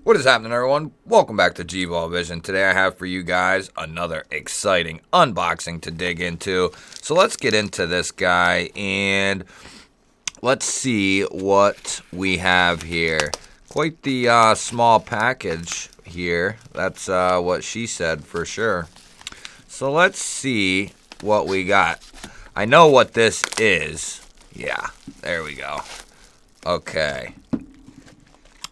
What is happening, everyone? Welcome back to G-Ball Vision. Today I have for you guys another exciting unboxing to dig into. So let's get into this guy and let's see what we have here. Quite the small package here. That's what she said for sure. So let's see what we got. I know what this is. Yeah, there we go. Okay.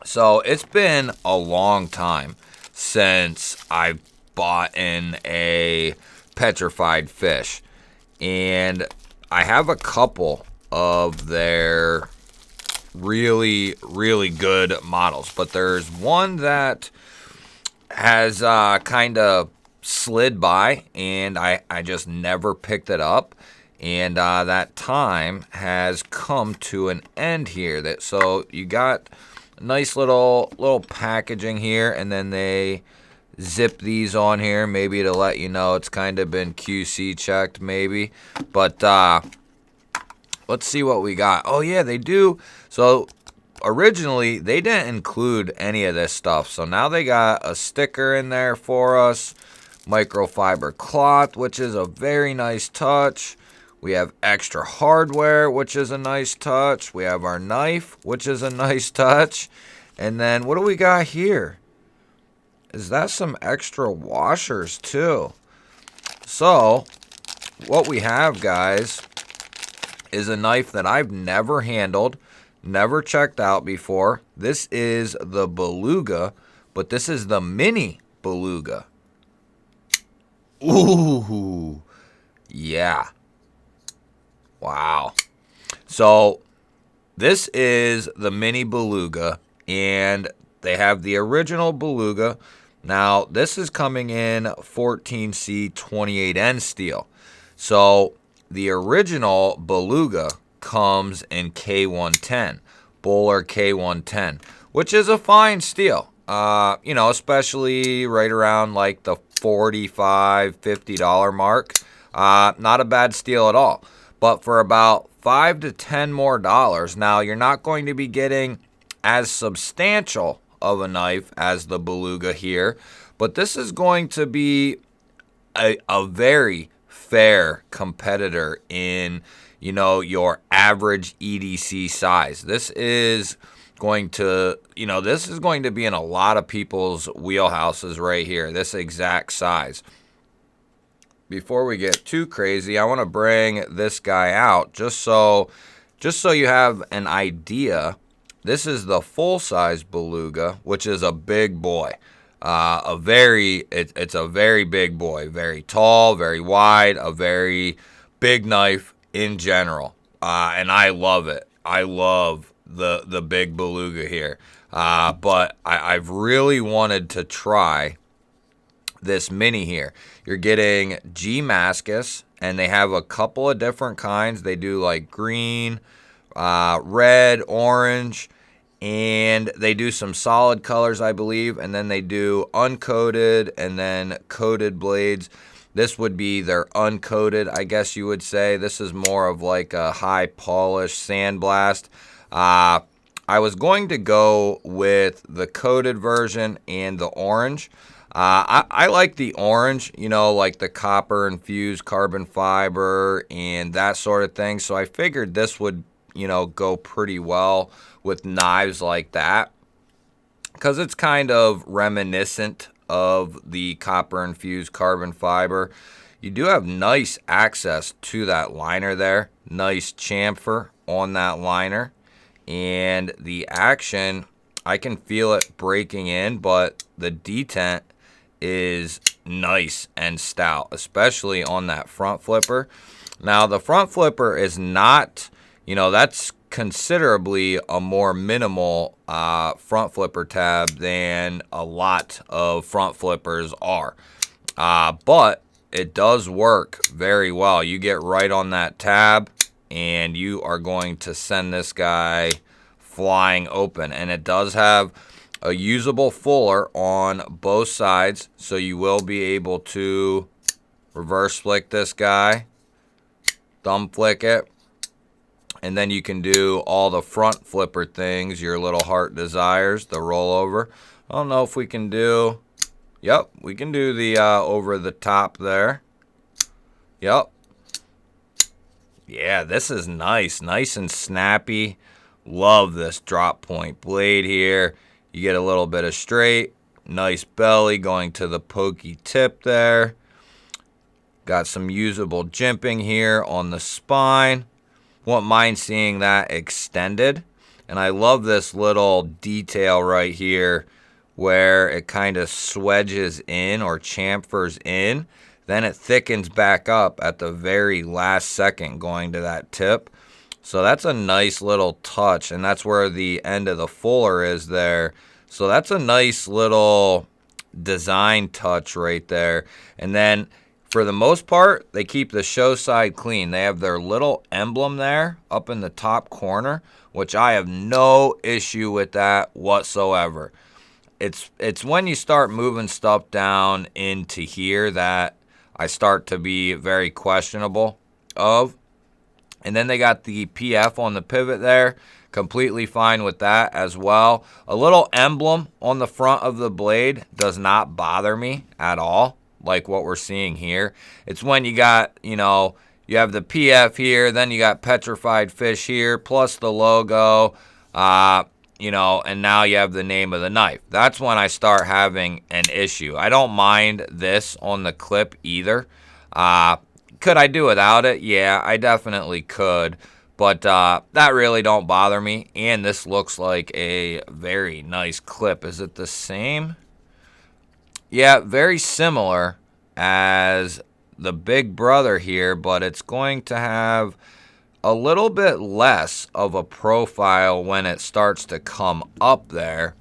So it's been a long time since I bought in a petrified fish. And I have a couple of their really good models. But there's one that has kind of slid by and I just never picked it up. And that time has come to an end here. So you got nice little packaging here, and then they zip these on here, maybe to let you know it's kind of been QC checked, maybe. But let's see what we got. Oh yeah, they do. So originally they didn't include any of this stuff, so now they got a sticker in there for us, microfiber cloth, which is a very nice touch. We have extra hardware, which is a nice touch. We have our knife, which is a nice touch. And then what do we got here? Is that some extra washers too? So what we have, guys, is a knife that I've never handled, never checked out before. This is the Beluga, but this is the mini Beluga. Ooh, yeah. Wow. So this is the mini Beluga, and they have the original Beluga. Now this is coming in 14C 28N steel. So the original Beluga comes in K110, Bowler K110, which is a fine steel. You know, especially right around like the $45, $50 mark. Not a bad steel at all. But for about $5 to $10 more, now you're not going to be getting as substantial of a knife as the Beluga here, but this is going to be a very fair competitor in, you know, your average EDC size. This is going to, you know, this is going to be in a lot of people's wheelhouses right here, this exact size. Before we get too crazy, I want to bring this guy out just so you have an idea. This is the full-size Beluga, which is a big boy. It's a very big boy, very tall, very wide, a very big knife in general. And I love it. I love the big Beluga here. But I've really wanted to try this mini here. You're getting G-Mascus, and they have a couple of different kinds. They do like green, red, orange, and they do some solid colors, I believe, and then they do uncoated and then coated blades. This would be their uncoated, I guess you would say. This is more of like a high polish sandblast. I was going to go with the coated version and the orange. I like the orange, you know, like the copper infused carbon fiber and that sort of thing. So I figured this would, you know, go pretty well with knives like that, because it's kind of reminiscent of the copper infused carbon fiber. You do have nice access to that liner there. Nice chamfer on that liner. And the action, I can feel it breaking in, but the detent is nice and stout, especially on that front flipper. Now the front flipper is not, you know, that's considerably a more minimal front flipper tab than a lot of front flippers are, but it does work very well. You get right on that tab and you are going to send this guy flying open, and it does have a usable fuller on both sides, so you will be able to reverse flick this guy, thumb flick it, And then you can do all the front flipper things, your little heart desires, the rollover. I don't know if we can do, yep, we can do the over the top there. Yep. Yeah, this is nice. Nice and snappy. Love this drop point blade here. You get a little bit of straight. Nice belly going to the pokey tip there. Got some usable jimping here on the spine. Won't mind seeing that extended. And I love this little detail right here where it kind of swedges in or chamfers in. Then it thickens back up at the very last second going to that tip. So that's a nice little touch, and that's where the end of the fuller is there. So that's a nice little design touch right there. And then for the most part, they keep the show side clean. They have their little emblem there up in the top corner, which I have no issue with that whatsoever. It's when you start moving stuff down into here that I start to be very questionable of. And then they got the PF on the pivot there. Completely fine with that as well. A little emblem on the front of the blade does not bother me at all, like what we're seeing here. It's when you got, you have the PF here, then you got Petrified Fish here, plus the logo, and now you have the name of the knife. That's when I start having an issue. I don't mind this on the clip either. Could I do without it? Yeah, I definitely could. But that really don't bother me. And this looks like a very nice clip. Is it the same? Yeah, very similar as the big brother here, but it's going to have a little bit less of a profile when it starts to come up there.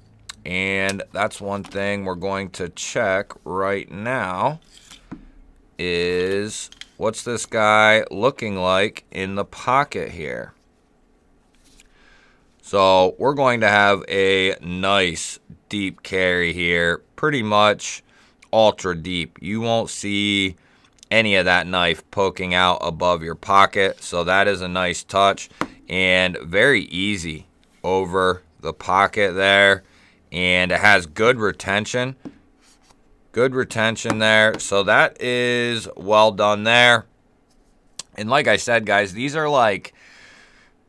And that's one thing we're going to check right now is what's this guy looking like in the pocket here. So we're going to have a nice deep carry here, pretty much ultra deep. You won't see any of that knife poking out above your pocket, so that is a nice touch and very easy over the pocket there, and it has good retention. Good retention there. So that is well done there. And like I said, guys, these are like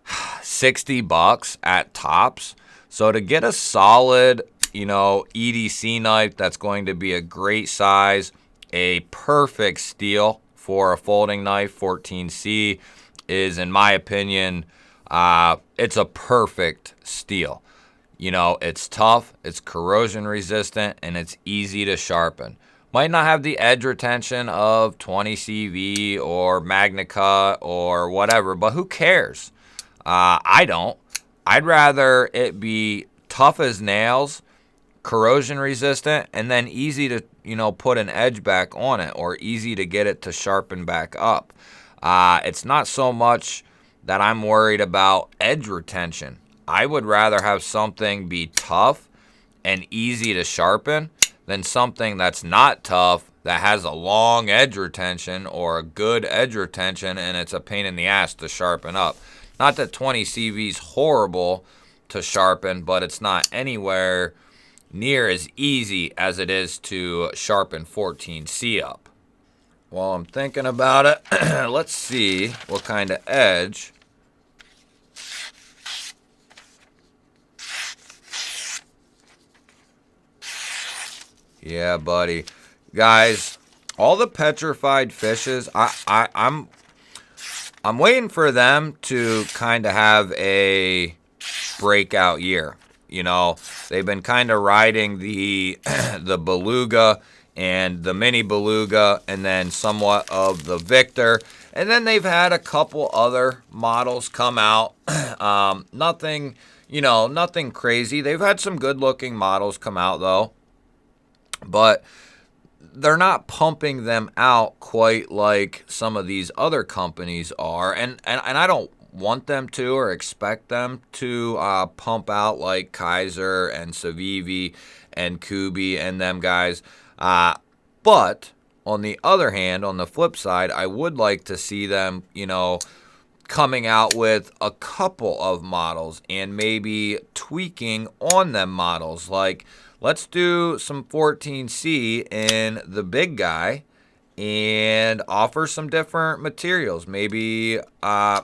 $60 at tops. So to get a solid, EDC knife that's going to be a great size, a perfect steel for a folding knife, 14C, is, in my opinion, it's a perfect steel. It's tough, it's corrosion resistant, and it's easy to sharpen. Might not have the edge retention of 20 CV or MagnaCut or whatever, but who cares? I don't. I'd rather it be tough as nails, corrosion resistant, and then easy to, put an edge back on it or easy to get it to sharpen back up. It's not so much that I'm worried about edge retention. I would rather have something be tough and easy to sharpen than something that's not tough that has a long edge retention or a good edge retention and it's a pain in the ass to sharpen up. Not that 20 CV is horrible to sharpen, but it's not anywhere near as easy as it is to sharpen 14C up. While I'm thinking about it, let's see what kind of edge. Yeah, buddy. Guys, all the Petrified fishes, I'm waiting for them to kind of have a breakout year. They've been kind of riding the the Beluga and the mini Beluga and then somewhat of the Victor. And then they've had a couple other models come out. Nothing crazy. They've had some good looking models come out though. But they're not pumping them out quite like some of these other companies are. And I don't want them to or expect them to pump out like Kaiser and Civivi and KUBEY and them guys. But on the other hand, on the flip side, I would like to see them, coming out with a couple of models and maybe tweaking on them models. Like, let's do some 14C in the big guy and offer some different materials. Maybe,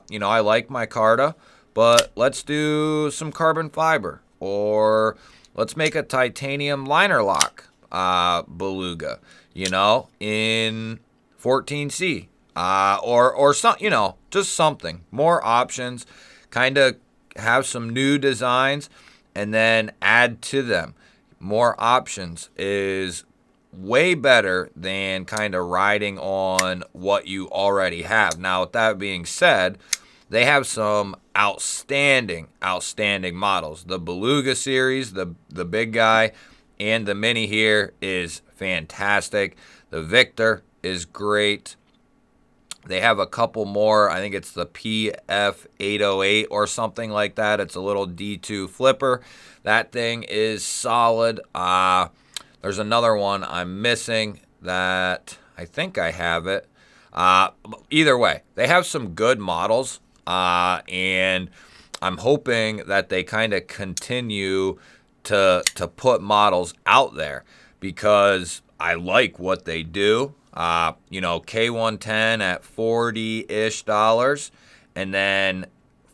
you know, I like micarta, but let's do some carbon fiber, or let's make a titanium liner lock beluga, you know, in 14C, or some, you know, just something. More options, kind of have some new designs, and then add to them. More options is way better than kind of riding on what you already have. Now, with that being said, they have some outstanding models. The Beluga series, the big guy, and the mini here is fantastic. The Victor is great. They have a couple more. I think it's the PF808 or something like that. It's a little D2 flipper. That thing is solid. There's another one I'm missing that I think I have it. Either way, they have some good models, and I'm hoping that they kind of continue to put models out there, because I like what they do. You know, K110 at $40-ish, and then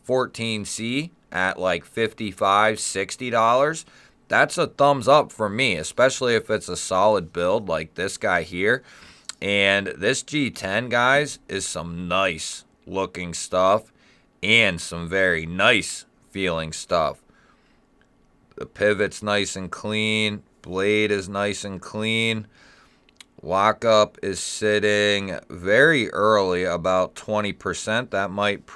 14C at like $55, $60. That's a thumbs up for me, especially if it's a solid build like this guy here. And this G10, guys, is some nice looking stuff and some very nice feeling stuff. The pivot's nice and clean. Blade is nice and clean. Lockup is sitting very early, about 20%. That might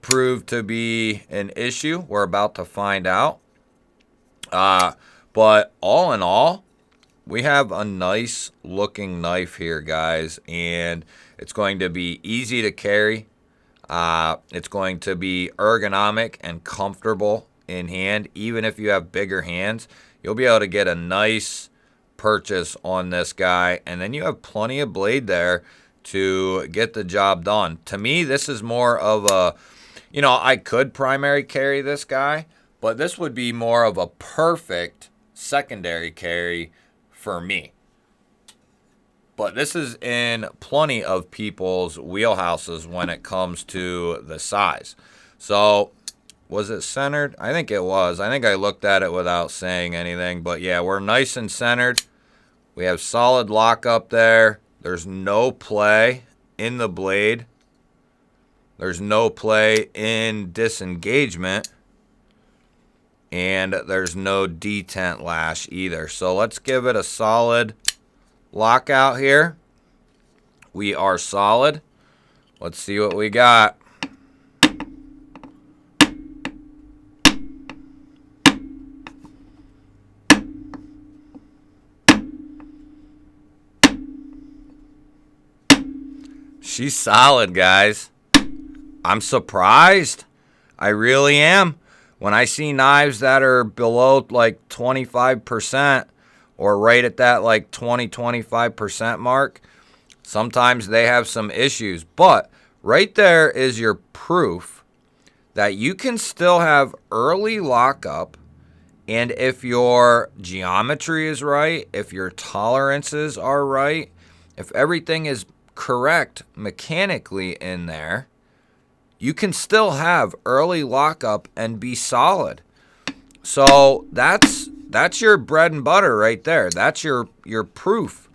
prove to be an issue. We're about to find out. But all in all, we have a nice looking knife here, guys, and it's going to be easy to carry. It's going to be ergonomic and comfortable in hand. Even if you have bigger hands, you'll be able to get a nice purchase on this guy, and then you have plenty of blade there to get the job done. To me, this is more of a, you know, I could primary carry this guy, but this would be more of a perfect secondary carry for me. But this is in plenty of people's wheelhouses when it comes to the size. So, was it centered? I think it was. I think I looked at it without saying anything. But yeah, we're nice and centered. We have solid lockup there. There's no play in the blade. There's no play in disengagement. And there's no detent lash either. So let's give it a solid lockout here. We are solid. Let's see what we got. She's solid, guys. I'm surprised. I really am. When I see knives that are below like 25% or right at that like 20-25% mark, sometimes they have some issues. But right there is your proof that you can still have early lockup, and if your geometry is right, if your tolerances are right, if everything is correct mechanically in there, you can still have early lockup and be solid. So that's your bread and butter right there. That's your proof.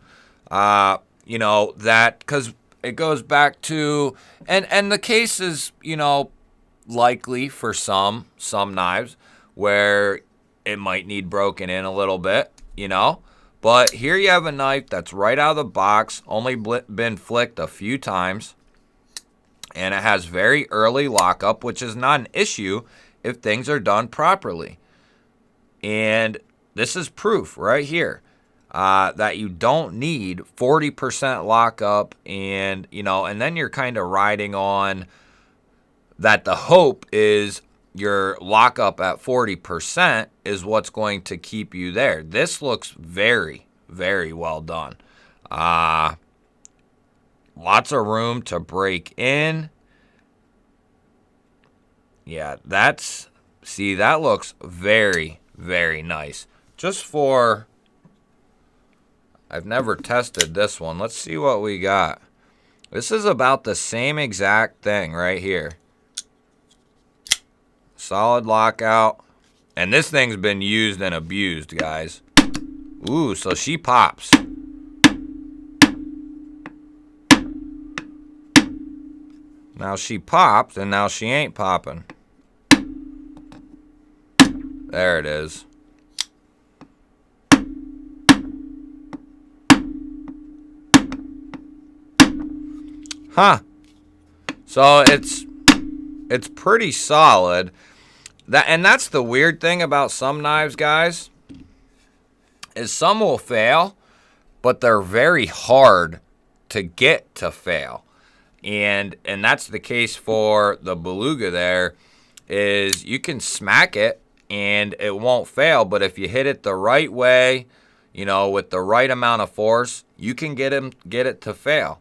You know, that, because it goes back to, and the case is, you know, likely for some knives where it might need broken in a little bit, you know. But here you have a knife that's right out of the box, only been flicked a few times, and it has very early lockup, which is not an issue if things are done properly. And this is proof right here that you don't need 40% lockup, and, you know, and then you're kind of riding on that. The hope is your lockup at 40% is what's going to keep you there. This looks very, very well done. lots of room to break in. Yeah, see, that looks very, very nice. Just for, I've never tested this one. Let's see what we got. This is about the same exact thing right here. Solid lockout. And this thing's been used and abused, guys. Ooh, so she pops. Now she popped, and now she ain't popping. There it is. Huh. So it's pretty solid. And that's the weird thing about some knives, guys, is some will fail, but they're very hard to get to fail. And that's the case for the Beluga there, is you can smack it and it won't fail, but if you hit it the right way, you know, with the right amount of force, you can get it to fail.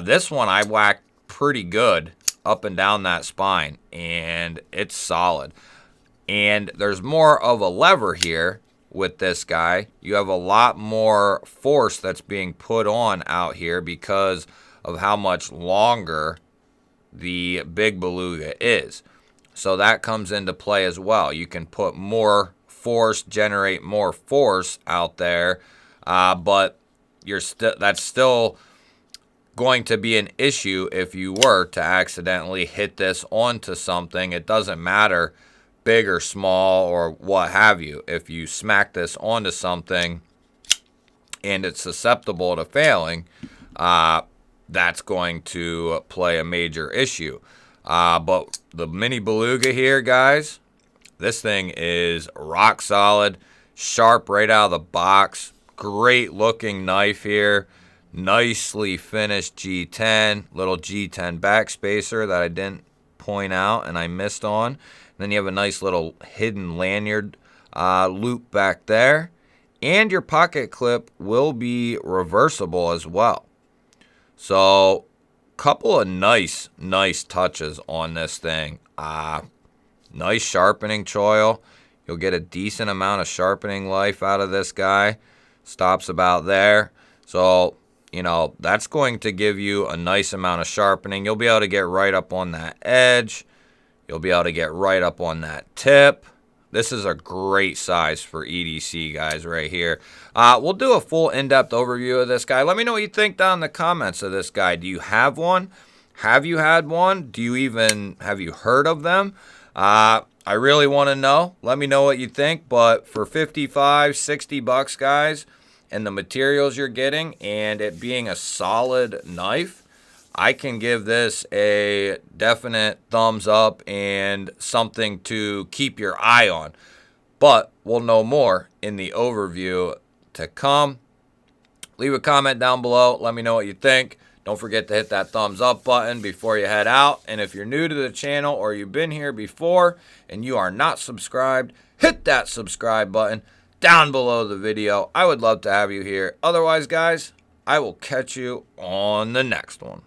This one I whacked pretty good up and down that spine, and it's solid. And there's more of a lever here with this guy. You have a lot more force that's being put on out here because of how much longer the big Beluga is. So that comes into play as well. You can put more force, generate more force out there, but that's still going to be an issue if you were to accidentally hit this onto something. It doesn't matter big or small or what have you. If you smack this onto something and it's susceptible to failing, that's going to play a major issue. But the mini Beluga here, guys, this thing is rock solid, sharp right out of the box. Great looking knife here. Nicely finished G10, little G10 backspacer that I didn't point out and I missed on. And then you have a nice little hidden lanyard loop back there. And your pocket clip will be reversible as well. So, couple of nice touches on this thing. Nice sharpening choil. You'll get a decent amount of sharpening life out of this guy. Stops about there. So, you know, that's going to give you a nice amount of sharpening. You'll be able to get right up on that edge. You'll be able to get right up on that tip. This is a great size for EDC, guys, right here. We'll do a full in-depth overview of this guy. Let me know what you think down in the comments of this guy. Do you have one? Have you had one? Have you heard of them? I really want to know. Let me know what you think. But for 55, 60 bucks, guys, and the materials you're getting and it being a solid knife, I can give this a definite thumbs up and something to keep your eye on. But we'll know more in the overview to come. Leave a comment down below. Let me know what you think. Don't forget to hit that thumbs up button before you head out. And if you're new to the channel or you've been here before and you are not subscribed, hit that subscribe button down below the video. I would love to have you here. Otherwise, guys, I will catch you on the next one.